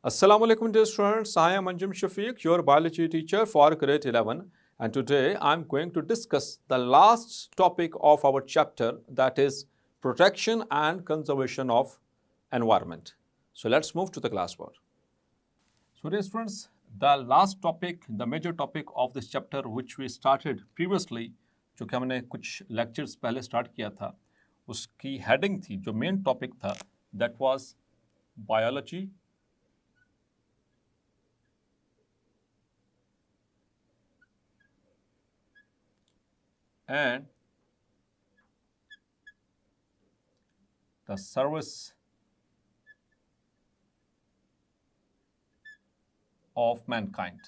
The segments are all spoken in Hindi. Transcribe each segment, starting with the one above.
Assalamu alaikum dear students, I am Anjum Shafiq, your biology teacher for grade 11, and today I am going to discuss the last topic of our chapter, that is protection and conservation of environment. So let's move to the classwork. So dear students, the last topic, the major topic of this chapter which we started previously, जो कि हमने कुछ lectures पहले start किया था, उसकी heading थी, जो main topic था, that was biology and the service of mankind.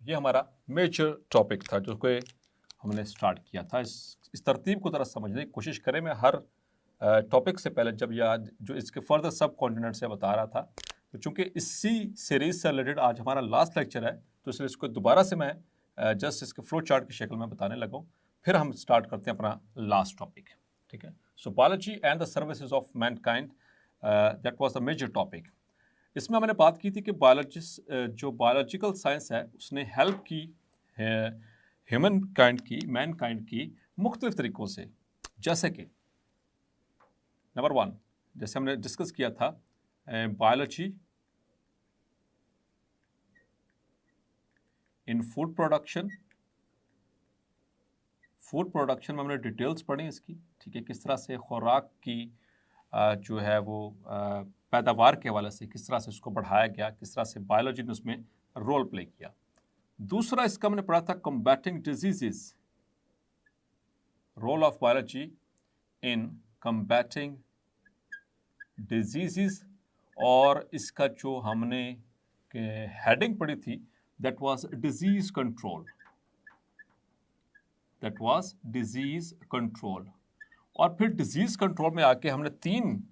ये हमारा मेजर टॉपिक था जो कि हमने स्टार्ट किया था। इस तरतीब को ज़रा समझने की कोशिश करें। मैं हर टॉपिक से पहले जब याद जो इसके फर्दर सब कॉन्टिनेंट से बता रहा था, तो चूंकि इसी सीरीज से रिलेटेड आज हमारा लास्ट लेक्चर है, तो इसलिए इसको दोबारा से मैं जस्ट इसके फ्लो चार्ट की शक्ल में बताने लगा हूँ। फिर हम स्टार्ट करते हैं अपना लास्ट टॉपिक। ठीक है, so biology and the services of mankind, that was the major topic. इसमें हमने बात की थी कि जो बायोलॉजिकल साइंस है उसने हेल्प की ह्यूमन काइंड की, मैन काइंड की मुख्तलिफ तरीक़ों से। जैसे कि नंबर 1, जैसे हमने डिस्कस किया था बायोलॉजी इन फूड प्रोडक्शन में हमने डिटेल्स पढ़ी इसकी। ठीक है, किस तरह से खुराक की जो है वो पैदावार के हवाले से किस तरह से उसको बढ़ाया गया, किस तरह से बायोलॉजी ने उसमें रोल प्ले किया। दूसरा इसका हमने पढ़ा था combating diseases, role of biology in combating diseases, और इसका जो हमने हेडिंग पढ़ी थी दैट वाज डिजीज कंट्रोल। और फिर डिजीज कंट्रोल में आके हमने 3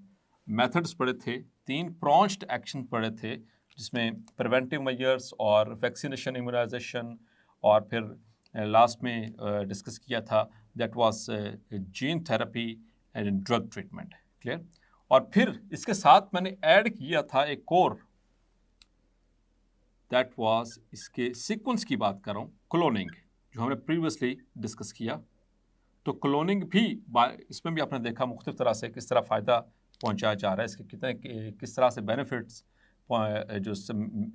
मेथड्स पढ़े थे, 3 प्रॉन्च्ड एक्शन पढ़े थे, जिसमें प्रिवेंटिव मेजर्स और वैक्सीनेशन, इम्यूनाइजेशन, और फिर लास्ट में डिस्कस किया था that was gene therapy and drug treatment. Clear. और फिर इसके साथ मैंने ऐड किया था एक और, दैट वाज इसके सीक्वेंस की बात कर रहा हूँ, क्लोनिंग, जो हमने प्रीवियसली डिस्कस किया। तो क्लोनिंग भी इसमें भी आपने देखा मुख्तलिफ तरह से किस तरह फ़ायदा पहुंचाया जा रहा है, इसके किस तरह से बेनिफिट्स जो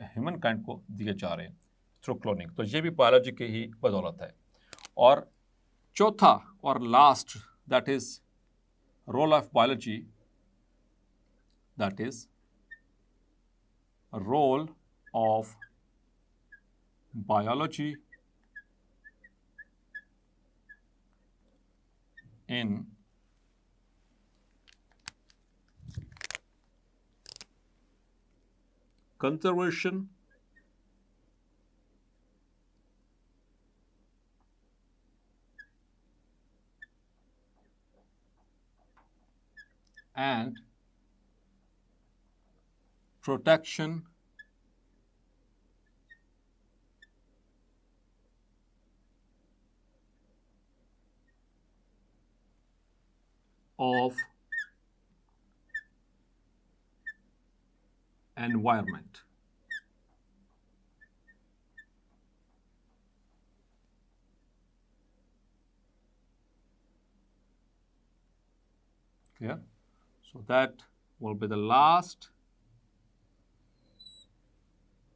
ह्यूमन काइंड को दिए जा रहे हैं थ्रू क्लोनिंग। तो ये भी बायोलॉजी की ही बदौलत है। और चौथा और last, that is role of biology, that is role of biology in conservation and protection of environment. Clear? So that will be the last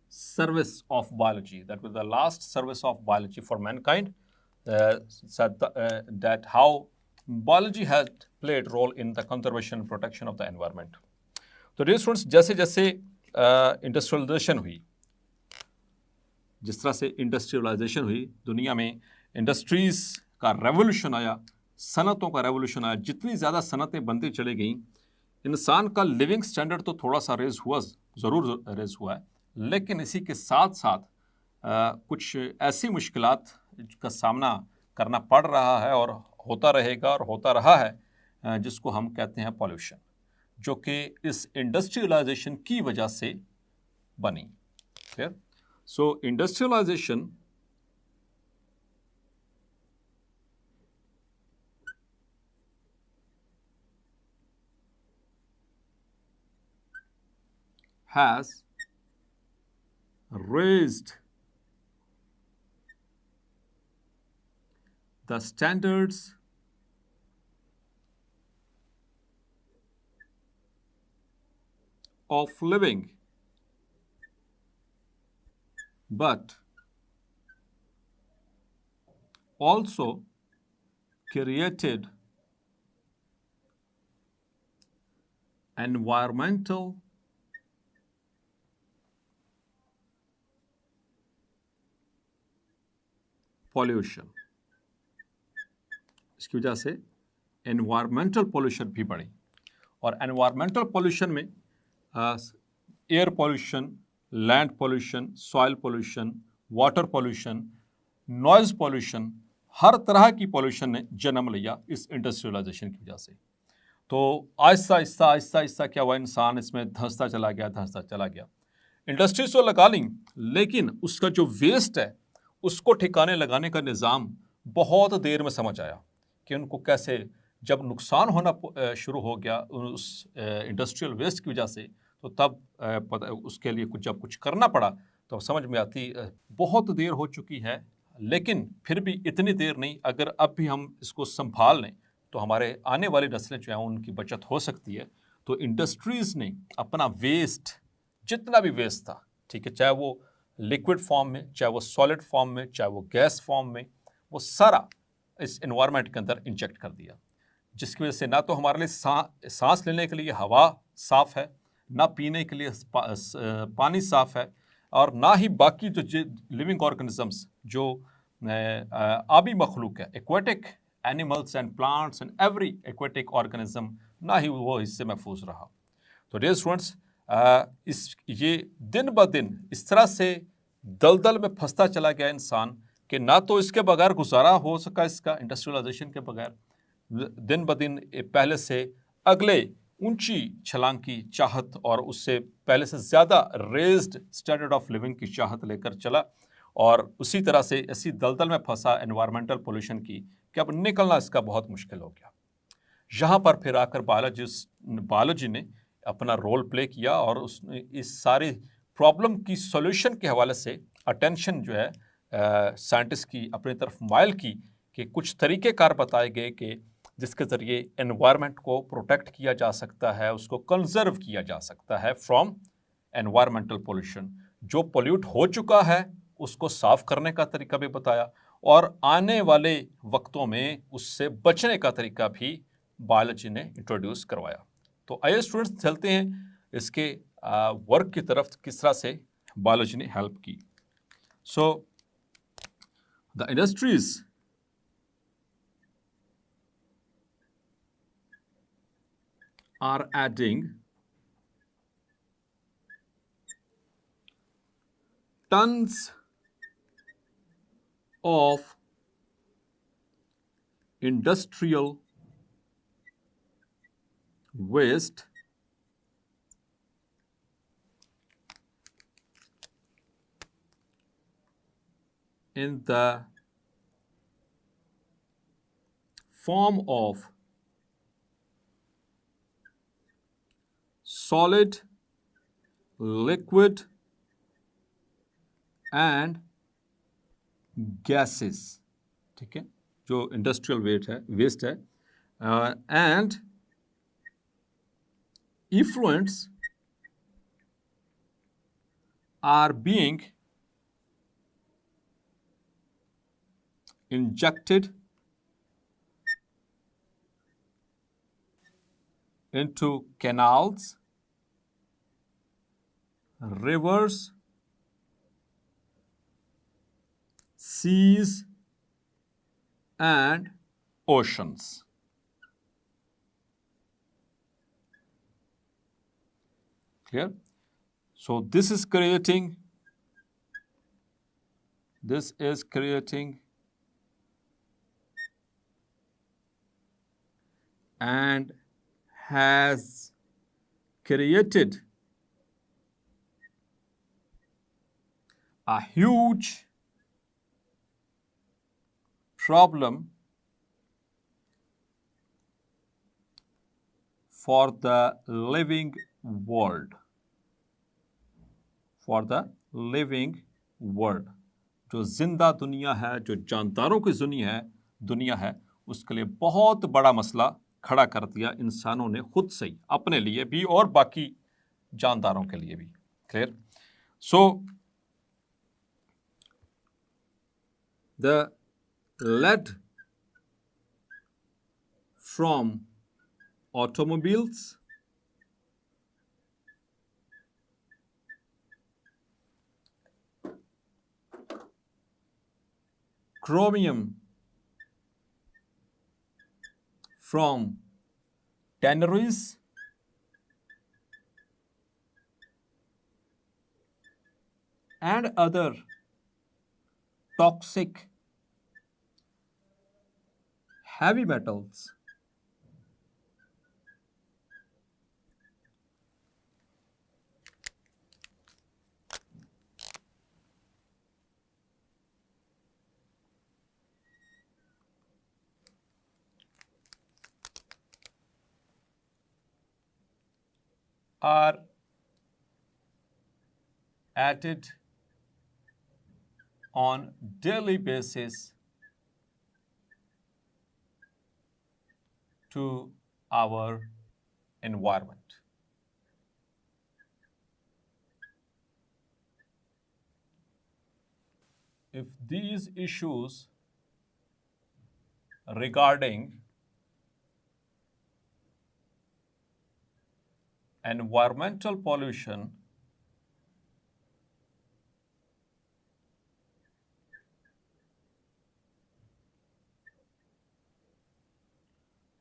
service of biology. That was the last service of biology for mankind. That how biology has played role in the conservation and protection of the environment. तो डियर स्टूडेंट्स, जैसे जैसे इंडस्ट्रियलाइजेशन हुई, जिस तरह से इंडस्ट्रियलाइजेशन हुई, दुनिया में इंडस्ट्रीज़ का रेवोल्यूशन आया, सनतों का रेवोल्यूशन आया, जितनी ज़्यादा सनतें बनती चली गईं, इंसान का लिविंग स्टैंडर्ड तो थोड़ा सा ज़रूर रेज हुआ है, लेकिन इसी के साथ साथ कुछ ऐसी मुश्किलात का सामना करना पड़ रहा है और होता रहेगा और होता रहा है, जिसको हम कहते हैं पॉल्यूशन, जो कि इस इंडस्ट्रियलाइजेशन की वजह से बनी। Clear. So industrialization has raised the standards of living, but also created environmental pollution। इसकी वजह से एनवायरमेंटल पोल्यूशन भी बढ़ी, और एनवायरमेंटल पोल्यूशन में air pollution, land pollution, soil pollution, water pollution, noise pollution, हर तरह की पोल्यूशन ने जन्म लिया इस इंडस्ट्रियलाइजेशन की वजह से। तो आहिस्ता आहिस्ता आहिस्ता आहिस्ता क्या हुआ, इंसान इसमें धंसता चला गया। इंडस्ट्रीज तो लगा ली, लेकिन उसका जो वेस्ट है उसको ठिकाने लगाने का निज़ाम बहुत देर में समझ आया कि उनको कैसे, जब नुकसान होना शुरू हो गया उस इंडस्ट्रियल वेस्ट की वजह से, तो तब उसके लिए जब कुछ करना पड़ा तो समझ में आती बहुत देर हो चुकी है। लेकिन फिर भी इतनी देर नहीं, अगर अब भी हम इसको संभाल लें तो हमारे आने वाली नस्लें जो हैं उनकी बचत हो सकती है। तो इंडस्ट्रीज़ ने अपना वेस्ट, जितना भी वेस्ट था, ठीक है, चाहे वो लिक्विड फॉर्म में, चाहे वो सॉलिड फॉर्म में, चाहे वो गैस फॉर्म में, वो सारा इस एनवायरनमेंट के अंदर इंजेक्ट कर दिया, जिसकी वजह से ना तो हमारे लिए सांस लेने के लिए हवा साफ़ है, ना पीने के लिए पानी साफ़ है, और ना ही बाकी जो लिविंग ऑर्गेनिजम्स जो आबी मखलूक है, aquatic animals and plants and every aquatic organism, ना ही वो इससे महफूज रहा। तो डियर स्टूडेंट्स, ये दिन ब दिन इस तरह से दलदल में फंसता चला गया इंसान कि ना तो इसके बगैर गुजारा हो सका, इसका इंडस्ट्रियलाइजेशन के बगैर दिन ब दिन पहले से अगले ऊंची छलांग की चाहत और उससे पहले से ज़्यादा रेज्ड स्टैंडर्ड ऑफ लिविंग की चाहत लेकर चला, और उसी तरह से ऐसी दलदल में फंसा एनवायरमेंटल पोल्यूशन की कि अब निकलना इसका बहुत मुश्किल हो गया। यहाँ पर फिर आकर बायोलॉजी ने अपना रोल प्ले किया और उसने इस सारी प्रॉब्लम की सॉल्यूशन के हवाले से अटेंशन जो है साइंटिस्ट की अपनी तरफ माइल की, कि कुछ तरीक़ेकार बताए गए कि जिसके ज़रिए एनवायरनमेंट को प्रोटेक्ट किया जा सकता है, उसको कंजर्व किया जा सकता है फ्रॉम एनवायरमेंटल पोल्यूशन। जो पोल्यूट हो चुका है उसको साफ़ करने का तरीका भी बताया, और आने वाले वक्तों में उससे बचने का तरीका भी बायोलॉजी ने इंट्रोड्यूस करवाया। तो आइए स्टूडेंट्स चलते हैं इसके वर्क की तरफ, किस तरह से बायोलॉजी ने हेल्प की। So the industries are adding tons of industrial waste in the form of solid, liquid and gases, ठीक है, जो इंडस्ट्रियल वेस्ट है, and effluents are being injected into canals, rivers, seas and oceans. Clear? So this is creating and has created a huge problem for the living world. For the living world. जो जिंदा दुनिया है, जो जानदारों की दुनिया है, उसके लिए बहुत बड़ा मसला खड़ा कर दिया इंसानों ने खुद से ही, अपने लिए भी और बाकी जानदारों के लिए भी। Clear? So the lead from automobiles chromium from tanneries and other toxic heavy metals are added on daily basis to our environment. If these issues regarding environmental pollution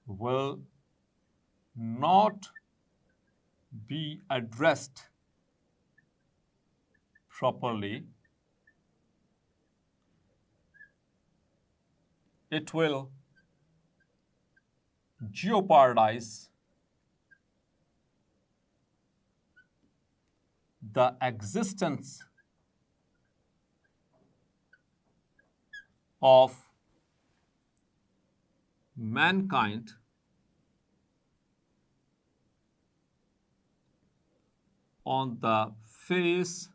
will not be addressed properly, it will jeopardize the existence of mankind on the face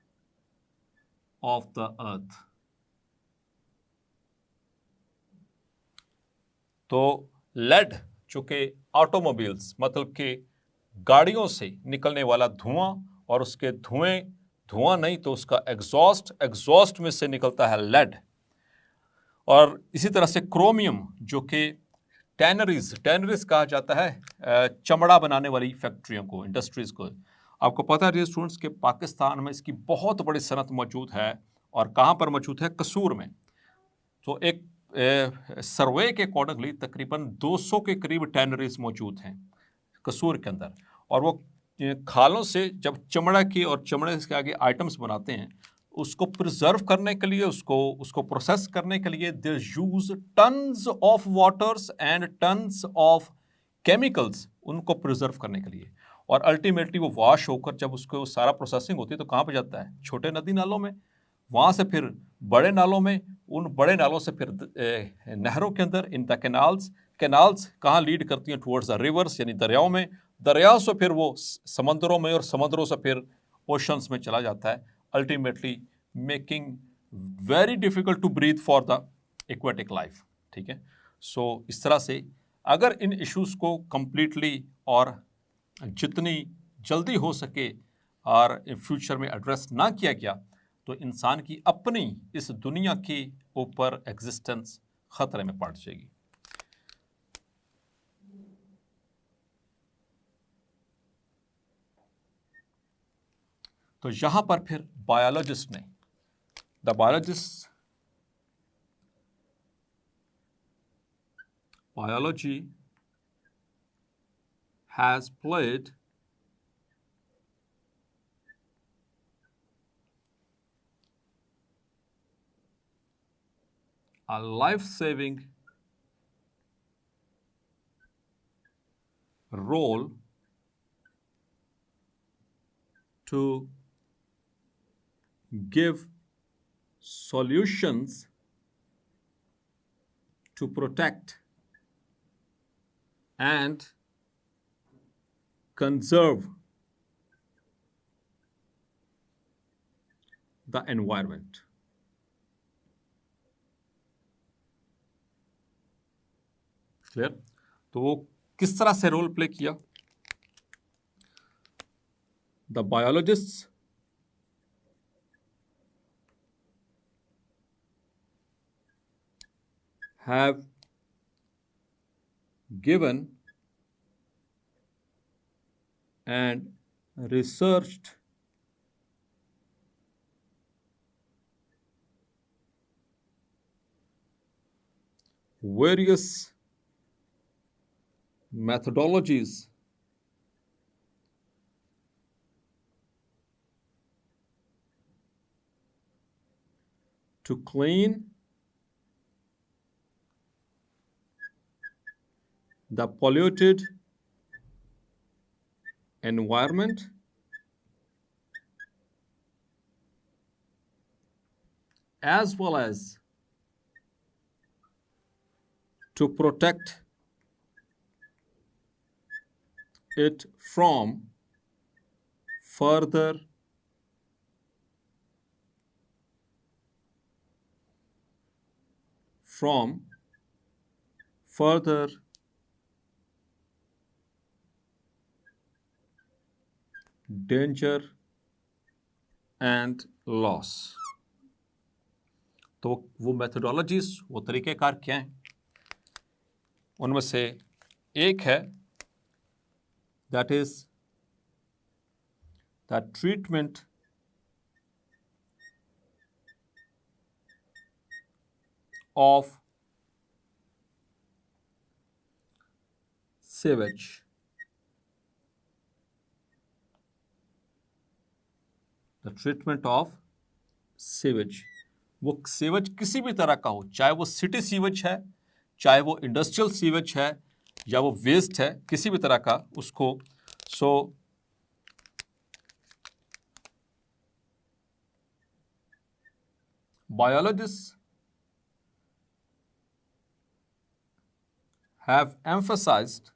of the earth. तो लेड चूंकि ऑटोमोबाइल्स मतलब कि गाड़ियों से निकलने वाला धुआं, और उसके धुआं नहीं तो उसका एग्जॉस्ट में से निकलता है लेड। और इसी तरह से क्रोमियम जो कि टैनरीज कहा जाता है चमड़ा बनाने वाली फैक्ट्रियों को, इंडस्ट्रीज को। आपको पता है स्टूडेंट्स के पाकिस्तान में इसकी बहुत बड़ी सनत मौजूद है, और कहाँ पर मौजूद है? कसूर में। तो एक सर्वे के अकॉर्डिंगली तकरीबन 200 के करीब टैनरीज मौजूद हैं कसूर के अंदर, और वो खालों से जब चमड़ा की और चमड़े के आगे आइटम्स बनाते हैं, उसको प्रिजर्व करने के लिए, उसको प्रोसेस करने के लिए they use tons of waters and tons of chemicals उनको प्रिजर्व करने के लिए। और अल्टीमेटली वो वॉश होकर जब उसको सारा प्रोसेसिंग होती है तो कहाँ पे जाता है? छोटे नदी नालों में, वहाँ से फिर बड़े नालों में, उन बड़े नालों से फिर नहरों के अंदर, इन द कैनाल्स कहाँ लीड करती हैं? टुवर्ड्स द रिवर्स, यानी दरियाओं में, दरियाओं से फिर वो समंदरों में, और समंदरों से फिर ओशंस में चला जाता है, ultimately making very difficult to breathe for the aquatic life. ठीक है, सो इस तरह से अगर इन इश्यूज़ को कंप्लीटली और जितनी जल्दी हो सके और फ्यूचर में एड्रेस ना किया गया तो इंसान की अपनी इस दुनिया के ऊपर एग्जिस्टेंस खतरे में पड़ जाएगी। तो यहां पर फिर बायोलॉजिस्ट ने, the biology has played a life-saving role to give solutions to protect and conserve the environment. Clear? तो वो किस तरह से रोल प्ले किया? The biologists have given and researched various methodologies to clean the polluted environment as well as to protect it from further danger and loss। तो वो मेथोडोलॉजीज, वो तरीक़ेकार क्या हैं? उनमें से एक है that is the treatment of sewage. The treatment of sewage, वो सीवेज किसी भी तरह का हो, चाहे वो सिटी सीवेज है, चाहे वो इंडस्ट्रियल सीवेज है, या वो वेस्ट है, किसी भी तरह का उसको। सो biologists have emphasized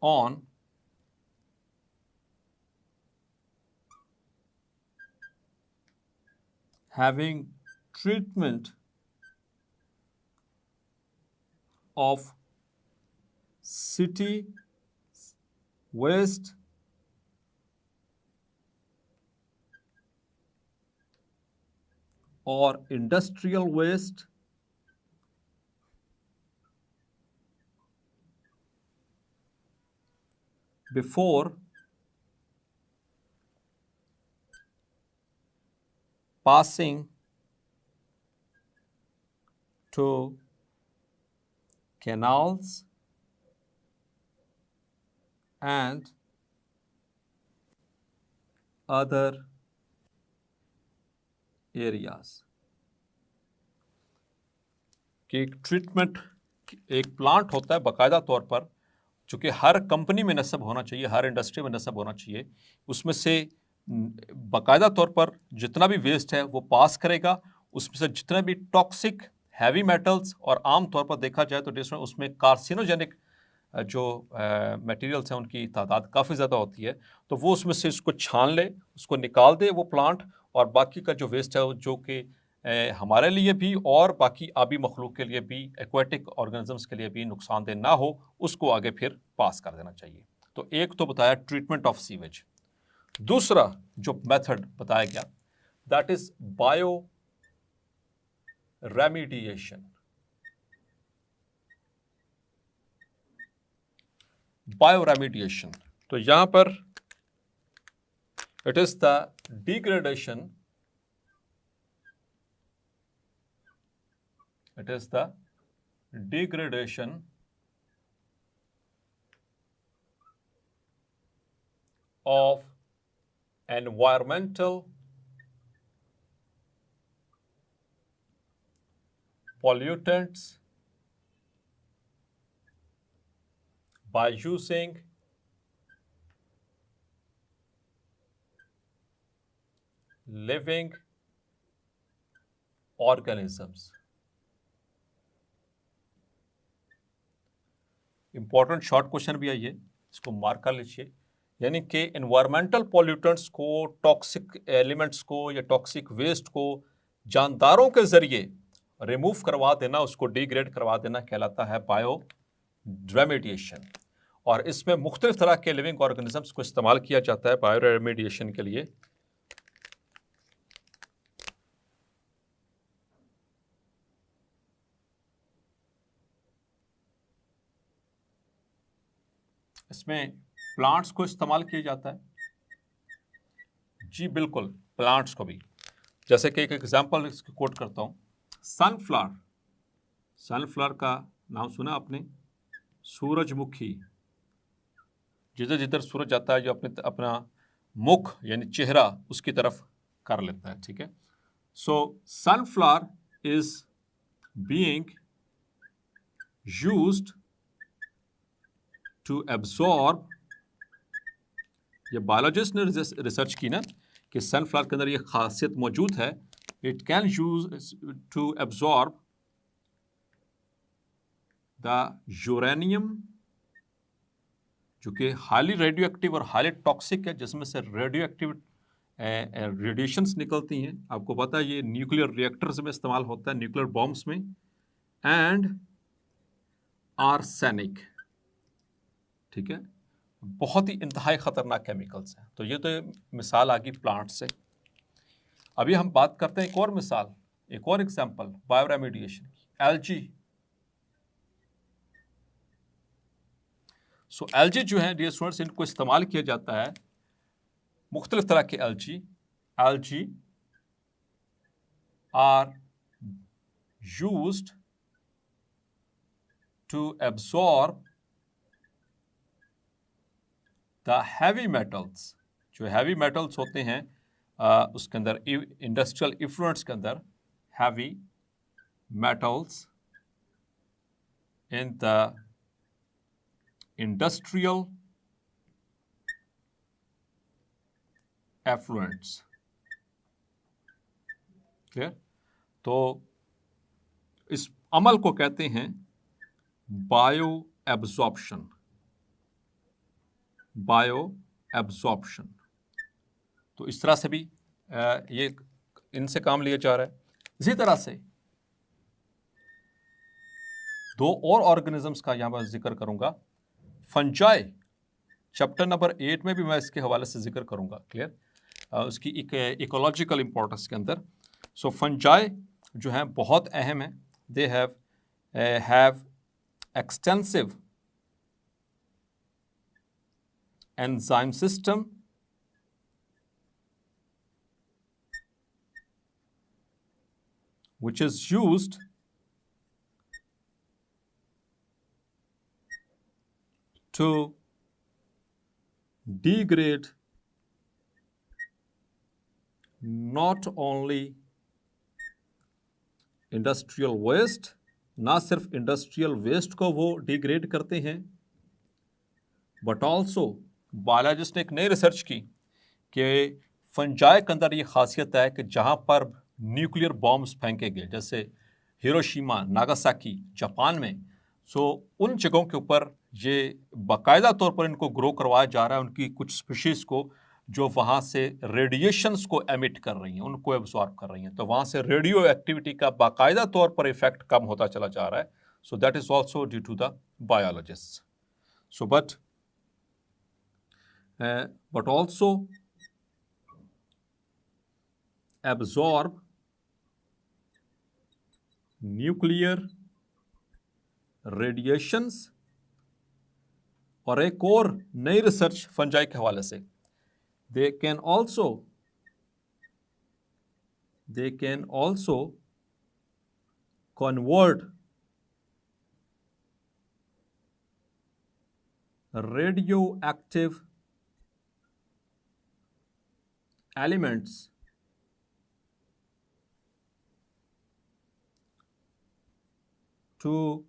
on having treatment of city waste or industrial waste before passing to canals and other areas। कि एक ट्रीटमेंट, एक प्लांट होता है बाकायदा तौर पर, जो कि हर कंपनी में नस्ब होना चाहिए, हर इंडस्ट्री में नस्ब होना चाहिए। उसमें से बाकायदा तौर पर जितना भी वेस्ट है वो पास करेगा, उसमें से जितने भी टॉक्सिक हैवी मेटल्स, और आम तौर पर देखा जाए तो उसमें कार्सिनोजेनिक जो मटेरियल्स हैं उनकी तादाद काफ़ी ज़्यादा होती है, तो वो उसमें से उसको छान ले, उसको निकाल दे वो प्लांट, और बाकी का जो वेस्ट है जो कि हमारे लिए भी और बाकी आबी मखलूक के लिए भी, एक्वेटिक ऑर्गेनिजम्स के लिए भी नुकसानदेह ना हो, उसको आगे फिर पास कर देना चाहिए। तो एक तो बताया ट्रीटमेंट ऑफ सीवेज। दूसरा जो मेथड बताया गया that is bio remediation. Bio remediation, तो यहां पर it is the degradation, it is the degradation of environmental pollutants by using living organisms। Important short question भी है ये, इसको मार्क कर लीजिए। यानी कि एनवायरमेंटल पॉल्यूटेंट्स को, टॉक्सिक एलिमेंट्स को या टॉक्सिक वेस्ट को जानदारों के ज़रिए रिमूव करवा देना, उसको डिग्रेड करवा देना कहलाता है बायो रेमेडिएशन। और इसमें मुख्तलिफ तरह के लिविंग ऑर्गेनिजम्स को इस्तेमाल किया जाता है बायो रेमेडिएशन के लिए। इसमें प्लांट्स को इस्तेमाल किया जाता है। जी बिल्कुल, प्लांट्स को भी। जैसे कि एक एग्जांपल इसकी कोट करता हूँ, सनफ्लावर। सनफ्लावर का नाम सुना आपने? सूरजमुखी। जिधर जिधर सूरज जाता है जो अपना मुख यानी चेहरा उसकी तरफ कर लेता है, ठीक है। So sunflower is being used to absorb, ये बायोलॉजिस्ट ने रिसर्च की ना कि सनफ्लावर के अंदर ये खासियत मौजूद है, it can use to absorb the uranium, जो कि हाईली रेडियो एक्टिव और हाईली टॉक्सिक है, जिसमें से रेडियो एक्टिव रेडिएशंस निकलती हैं। आपको पता है ये न्यूक्लियर रिएक्टर्स में इस्तेमाल होता है, न्यूक्लियर बॉम्ब्स में। एंड आर्सेनिक, ठीक है, बहुत ही इंतहाई खतरनाक केमिकल्स हैं। तो ये तो मिसाल आ गई प्लांट से। अभी हम बात करते हैं एक और मिसाल, एक और एग्जांपल बायो रेमेडिएशन की, एल्गी। सो एल्गी जो है डियर स्टूडेंट्स, इनको इस्तेमाल किया जाता है मुख्तलिफ तरह के algae. Algae are used to absorb the heavy metals. जो हैवी मेटल्स होते हैं उसके अंदर इंडस्ट्रियल इफ्लुएंट्स के अंदर heavy metals in the industrial effluents. Clear? तो इस अमल को कहते हैं बायो एब्जॉर्प्शन। Bio absorption. तो इस तरह से भी ये इनसे काम लिया जा रहा है। इसी तरह से दो और ऑर्गेनिजम्स का यहां पर जिक्र करूंगा। फंजाई, चैप्टर नंबर 8 में भी मैं इसके हवाले से जिक्र करूंगा। क्लियर? उसकी इकोलॉजिकल इंपॉर्टेंस के अंदर। सो फंजाई जो हैं बहुत अहम है। They have extensive enzyme system which is used to degrade not only industrial waste, ना सिर्फ इंडस्ट्रियल वेस्ट को वो डिग्रेड करते हैं, बट ऑल्सो बायोलॉजिस्ट ने एक नई रिसर्च की कि फंजाई के अंदर ये खासियत है कि जहाँ पर न्यूक्लियर बॉम्ब्स फेंके गए, जैसे हिरोशिमा, नागासाकी जापान में, सो उन जगहों के ऊपर ये बाकायदा तौर पर इनको ग्रो करवाया जा रहा है, उनकी कुछ स्पीशीज़ को जो वहाँ से रेडिएशंस को एमिट कर रही हैं, उनको एब्जॉर्ब कर रही हैं। तो वहाँ से रेडियो एक्टिविटी का बाकायदा तौर पर इफेक्ट कम होता चला जा रहा है। So that is also due to the biologist. So but also absorb nuclear radiations। और एक और नई रिसर्च फंजाई के हवाले से, they can also convert radioactive elements to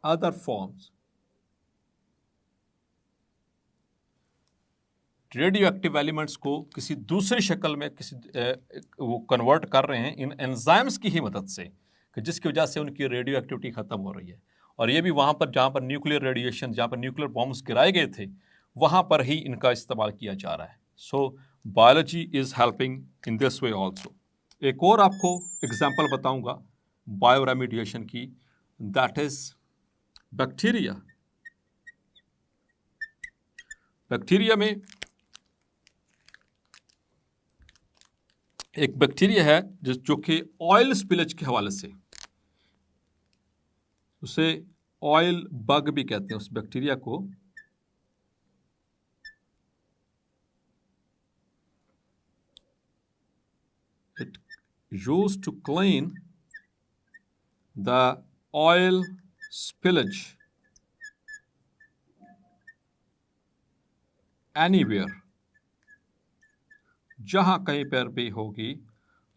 other forms। Radio active elements को किसी दूसरी शक्ल में वो कन्वर्ट कर रहे हैं इन एंजाइम्स की ही मदद से, कि जिसकी वजह से उनकी रेडियो एक्टिविटी खत्म हो रही है। और ये भी वहाँ पर जहाँ पर न्यूक्लियर रेडिएशन, जहाँ पर न्यूक्लियर बॉम्ब्स गिराए गए थे, वहाँ पर ही इनका इस्तेमाल किया जा रहा है। So biology is helping in this way also. एक और आपको एग्जाम्पल बताऊंगा बायो रेमिडिएशन की, दैट इज बैक्टीरिया। बैक्टीरिया में एक बैक्टीरिया है जो कि ऑयल स्पिलेज के हवाले से, उसे ऑयल बग भी कहते हैं उस बैक्टीरिया को। It used to clean the oil spillage anywhere, जहाँ कहीं पर भी होगी।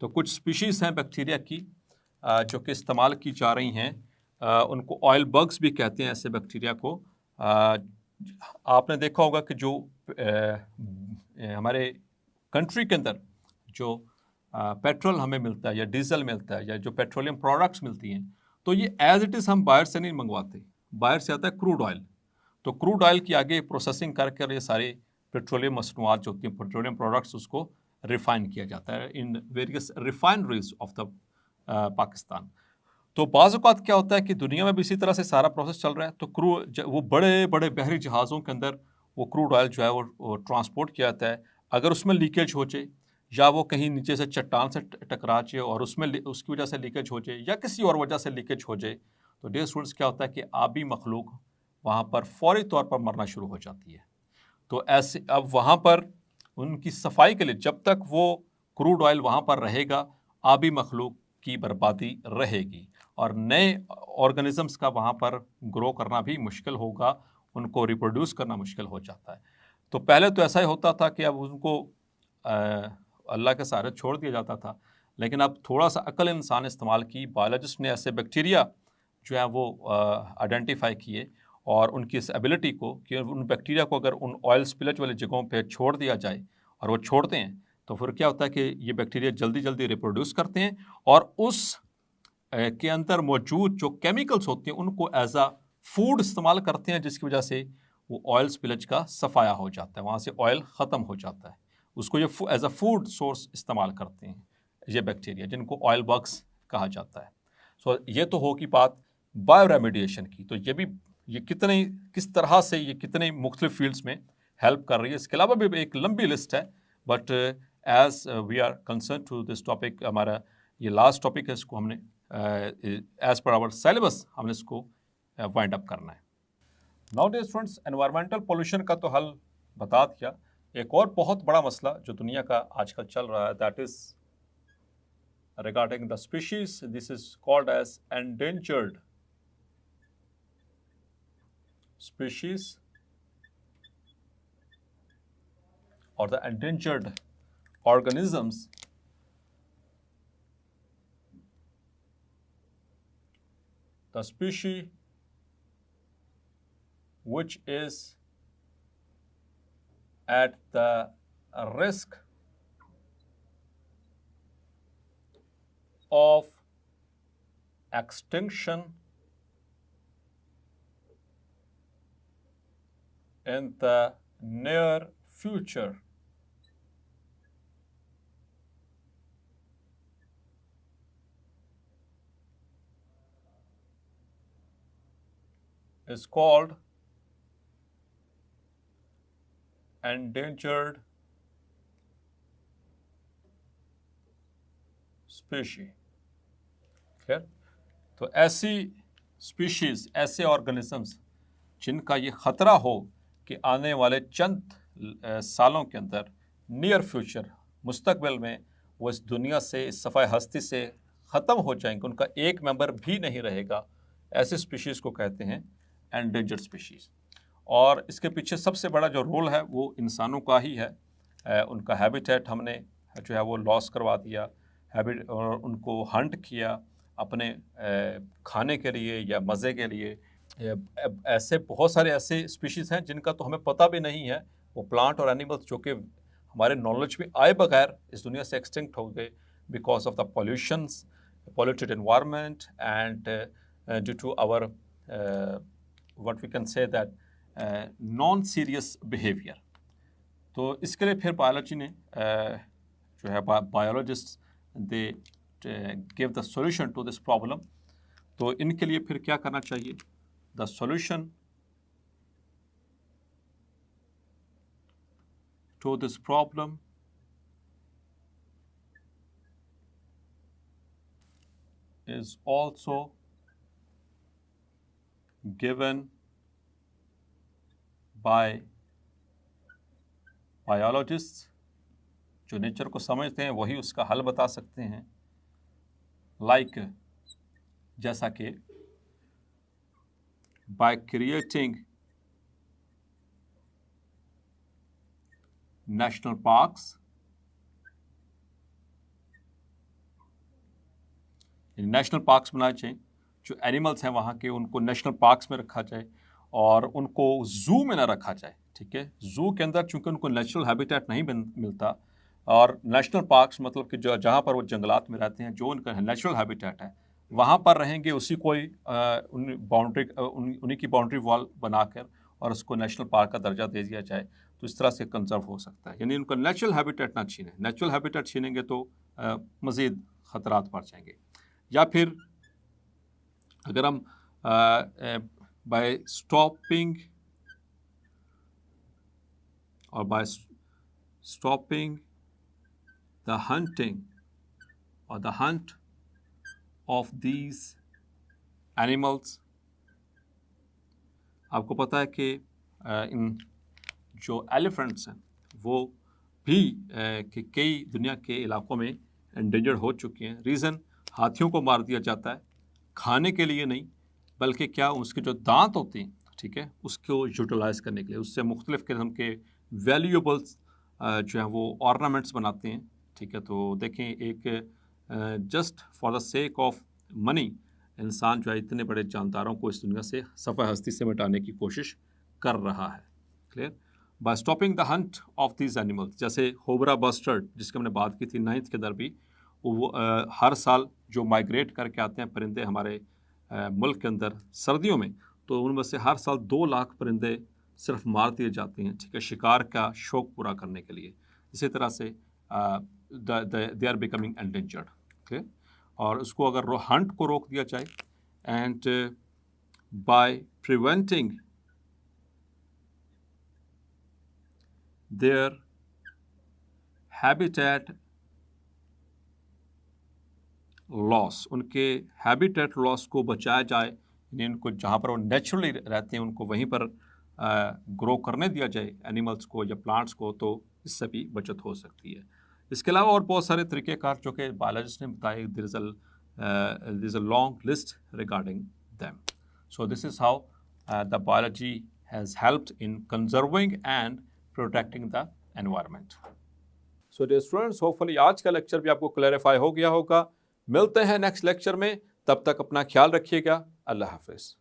तो कुछ स्पीशीज हैं बैक्टीरिया की जो कि इस्तेमाल की जा रही हैं, उनको ऑयल बग्स भी कहते हैं ऐसे बैक्टीरिया को। आपने देखा होगा कि जो हमारे कंट्री के अंदर जो पेट्रोल हमें मिलता है या डीजल मिलता है या जो पेट्रोलियम प्रोडक्ट्स मिलती हैं, तो ये एज इट इज़ हम बाहर से नहीं मंगवाते, बाहर से आता है क्रूड ऑयल। तो क्रूड ऑयल की आगे प्रोसेसिंग करके ये सारे पेट्रोलियम मसनूआत जो होती हैं, पेट्रोलियम प्रोडक्ट्स, उसको रिफाइन किया जाता है in various refineries of the Pakistan. तो बाज़ औक़ात क्या होता है कि दुनिया में भी इसी तरह से सारा प्रोसेस चल रहा है। तो वो बड़े बड़े बहरी जहाज़ों के अंदर वो क्रूड ऑयल जो है वो ट्रांसपोर्ट किया जाता है। अगर उसमें लीकेज हो जाए या वो कहीं नीचे से चट्टान से टकरा जाए और उसमें उसकी वजह से लीकेज हो जाए या किसी और वजह से लीकेज हो जाए, तो डियर स्टूडेंट्स क्या होता है कि आबी मखलूक वहाँ पर फौरी तौर पर मरना शुरू हो जाती है। तो ऐसे अब वहाँ पर उनकी सफाई के लिए जब तक वो क्रूड ऑयल वहाँ पर रहेगा, आबी मखलूक की बर्बादी रहेगी और नए ऑर्गेनिजम्स का वहाँ पर ग्रो करना भी मुश्किल होगा, उनको रिप्रोड्यूस करना मुश्किल हो जाता है। तो पहले तो ऐसा ही होता था कि अब उनको अल्लाह के सहारे छोड़ दिया जाता था, लेकिन अब थोड़ा सा अक्ल इंसान इस्तेमाल की, बायोलॉजिस्ट ने ऐसे बैक्टीरिया जो है वो आइडेंटिफाई किए और उनकी इस एबिलिटी को कि उन बैक्टीरिया को अगर उन ऑयल स्पिलेज वाली जगहों पे छोड़ दिया जाए और वो छोड़ते हैं, तो फिर क्या होता है कि ये बैक्टीरिया जल्दी जल्दी रिप्रोड्यूस करते हैं और उस के अंदर मौजूद जो केमिकल्स होते हैं उनको एज अ फूड इस्तेमाल करते हैं, जिसकी वजह से वो ऑयल स्पिलेज का सफाया हो जाता है, वहाँ से ऑयल ख़त्म हो जाता है। उसको ये एज अ फूड सोर्स इस्तेमाल करते हैं ये बैक्टीरिया, जिनको ऑयल बग्स कहा जाता है। सो ये तो होगी बात बायो रेमिडिएशन की। तो ये किस तरह से ये कितने मुख्तलिफ फील्ड्स में हेल्प कर रही है। इसके अलावा भी एक लंबी लिस्ट है, but as we are concern to this topic, हमारा ये लास्ट टॉपिक है, इसको हमने एज पर आवर सिलेबस हमने इसको वाइंड अप करना है। Now dear students, environmental pollution का तो हल बता दिया। एक और बहुत बड़ा मसला जो दुनिया का आजकल चल रहा है, that is regarding the species. This is called as endangered species or the endangered organisms. The species which is at the risk of extinction in the near future is called endangered species. Clear? तो ऐसी स्पीशीज़, ऐसे ऑर्गेनिजम्स जिनका ये ख़तरा हो कि आने वाले चंद सालों के अंदर, नियर फ्यूचर, मुस्तकबिल में वो इस दुनिया से, इस सफ़ाए हस्ती से ख़त्म हो जाएंगे, उनका एक मेंबर भी नहीं रहेगा, ऐसे स्पीशीज़ को कहते हैं एंडेंजर्ड स्पीशीज़। और इसके पीछे सबसे बड़ा जो रोल है वो इंसानों का ही है। उनका हैबिटेट हमने जो है वो लॉस करवा दिया, और उनको हंट किया अपने खाने के लिए या मज़े के लिए। ऐसे बहुत सारे ऐसे स्पीशीज़ हैं जिनका तो हमें पता भी नहीं है, वो प्लांट और एनिमल्स जो कि हमारे नॉलेज में आए बगैर इस दुनिया से एक्सटिंक्ट हो गए because of the polluted environment and due to our what we can say that non serious behaviour. तो इसके लिए फिर बायोलॉजी ने जो है biologist they give the solution to this problem. तो इनके लिए फिर क्या करना चाहिए? The solution to this problem is also given by biologists। जो नेचर को समझते हैं वही उसका हल बता सकते हैं। लाइक जैसा कि by creating national parks, national parks बनाए चाहिए। जो एनिमल्स हैं वहाँ के उनको नेशनल पार्क्स में रखा जाए और उनको जू में ना रखा जाए। ठीक है, जू के अंदर चूंकि उनको नेचुरल हैबिटेट नहीं मिलता, और नेशनल पार्क्स मतलब कि जो जहाँ पर वो जंगलात में रहते हैं, जो उनका नेचुरल हैबिटेट है वहाँ पर रहेंगे, उसी कोई उन्हीं की बाउंड्री वॉल बनाकर और उसको नेशनल पार्क का दर्जा दे दिया जाए, तो इस तरह से कंजर्व हो सकता है। यानी उनका नेचुरल हैबिटेट ना छीने। नेचुरल हैबिटेट छीनेंगे तो मज़ीद ख़तरात बढ़ जाएंगे। या फिर अगर हम बाय स्टॉपिंग द हंटिंग और the hunt of these animals. आपको पता है कि इन जो एलिफेंट्स हैं वो भी कि कई दुनिया के इलाकों में एंडेंजर्ड हो चुके हैं। रीज़न, हाथियों को मार दिया जाता है खाने के लिए नहीं, बल्कि क्या उसके जो दांत होते हैं, ठीक है, उसको यूटिलाइज करने के लिए, उससे मुख्तलिफ़ किस्म के वैल्यूएबल्स जो हैं वो ऑर्नामेंट्स बनाते हैं। ठीक है, तो देखें, एक just for the sake of money इंसान जो है इतने बड़े जानदारों को इस दुनिया से सफ़ा हस्ती से मिटाने की कोशिश कर रहा है। Clear? By stopping the hunt of these animals, जैसे होबरा बस्टर्ड जिसकी हमने बात की थी 9th के अंदर भी, वो हर साल जो माइग्रेट करके आते हैं परिंदे हमारे मुल्क के अंदर सर्दियों में, तो उनमें से हर साल 2 लाख परिंदे सिर्फ मार दिए जाते हैं। ठीक है, शिकार का शौक पूरा करने के लिए। इसी तरह से दे आर बिकमिंग एंडेंजर्ड। ठीक, और उसको अगर हंट को रोक दिया जाए and by preventing their habitat loss, उनके हैबिटेट लॉस को बचाया जाए, यानी उनको जहाँ पर वो नेचुरली रहते हैं उनको वहीं पर ग्रो करने दिया जाए एनिमल्स को या प्लांट्स को, तो इससे भी बचत हो सकती है। इसके अलावा और बहुत सारे तरीक़ेकार जो कि बायोलॉजिस्ट ने बताए, there is a long list regarding them. So this is how the biology has helped in conserving and protecting the environment. So dear students, hopefully आज का लेक्चर भी आपको क्लैरिफाई हो गया होगा। मिलते हैं नेक्स्ट लेक्चर में, तब तक अपना ख्याल रखिएगा। अल्लाह हाफ़िज़।